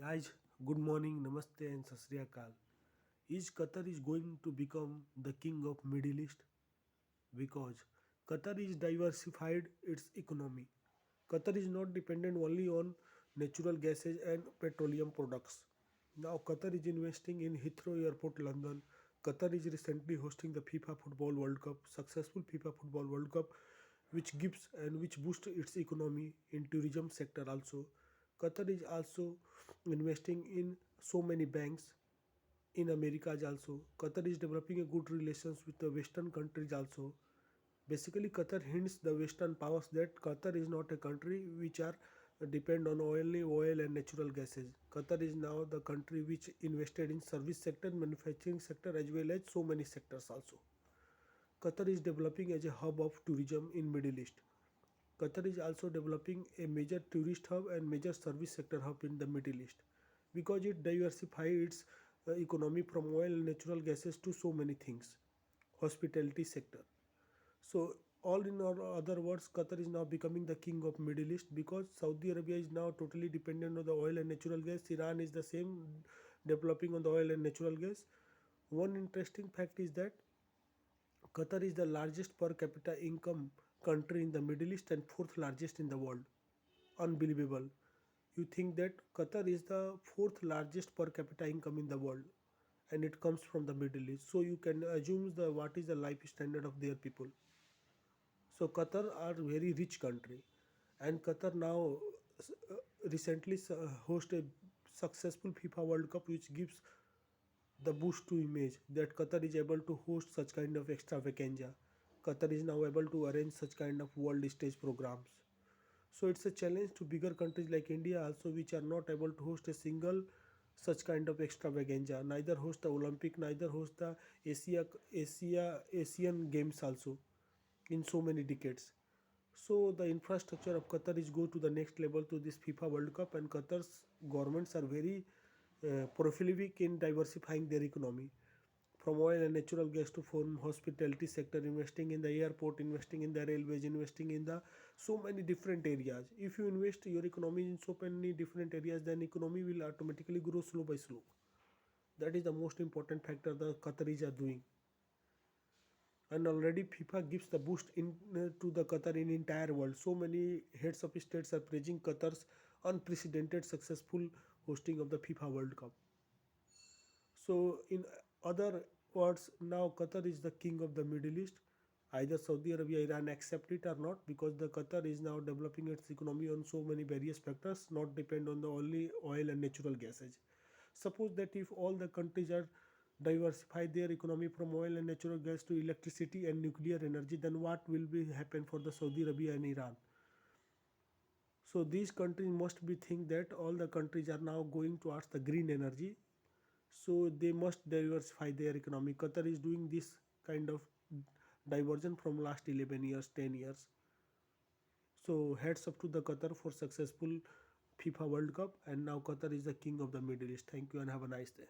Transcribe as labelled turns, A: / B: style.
A: Hi, good morning, namaste, and sat sri akal. Is Qatar is going to become the king of Middle East? Because Qatar is diversified its economy. Qatar is not dependent only on natural gases and petroleum products. Now Qatar is investing in Heathrow Airport, London. Qatar is recently hosting the FIFA Football World Cup, successful FIFA Football World Cup, which gives and which boosts its economy in tourism sector also. Qatar is also investing in so many banks in America also. Qatar is developing a good relations with the Western countries also. Basically, Qatar hints the Western powers that Qatar is not a country which are depend on only oil and natural gases. Qatar is now the country which invested in service sector, manufacturing sector as well as so many sectors also. Qatar is developing as a hub of tourism in Middle East. Qatar is also developing a major tourist hub and major service sector hub in the Middle East because it diversifies its economy from oil and natural gases to so many things. Hospitality sector. So all in all, other words, Qatar is now becoming the king of Middle East because Saudi Arabia is now totally dependent on the oil and natural gas. Iran is the same, developing on the oil and natural gas. One interesting fact is that Qatar is the largest per capita income country in the Middle East and fourth largest in the world. Unbelievable. You think that Qatar is the fourth largest per capita income in the world and it comes from the Middle East. So you can assume the what is the life standard of their people. So Qatar are very rich country, and Qatar now recently host a successful FIFA World Cup, which gives the boost to image that Qatar is able to host such kind of extravaganza. Qatar is now able to arrange such kind of world stage programs. So it's a challenge to bigger countries like India also, which are not able to host a single such kind of extravaganza. Neither host the Olympic, neither host the Asian Games also in so many decades. So the infrastructure of Qatar is go to the next level to this FIFA World Cup, and Qatar's governments are very prolific in diversifying their economy from oil and natural gas to from hospitality sector, investing in the airport, investing in the railways, investing in the so many different areas. If you invest your economy in so many different areas, then economy will automatically grow slow by slow. That is the most important factor the Qataris are doing. And already FIFA gives the boost in to the Qatar in entire world. So many heads of states are praising Qatar's unprecedented successful hosting of the FIFA World Cup. So in other words, now Qatar is the king of the Middle East. Either Saudi Arabia, Iran accept it or not, because the Qatar is now developing its economy on so many various factors, not depend on the only oil and natural gases. Suppose that if all the countries are diversify their economy from oil and natural gas to electricity and nuclear energy, then what will be happen for the Saudi Arabia and Iran? So these countries must be think that all the countries are now going towards the green energy, so they must diversify their economy. Qatar is doing this kind of diversion from last 11 years, 10 years. So heads up to the Qatar for successful FIFA World Cup, and now Qatar is the king of the Middle East. Thank you and have a nice day.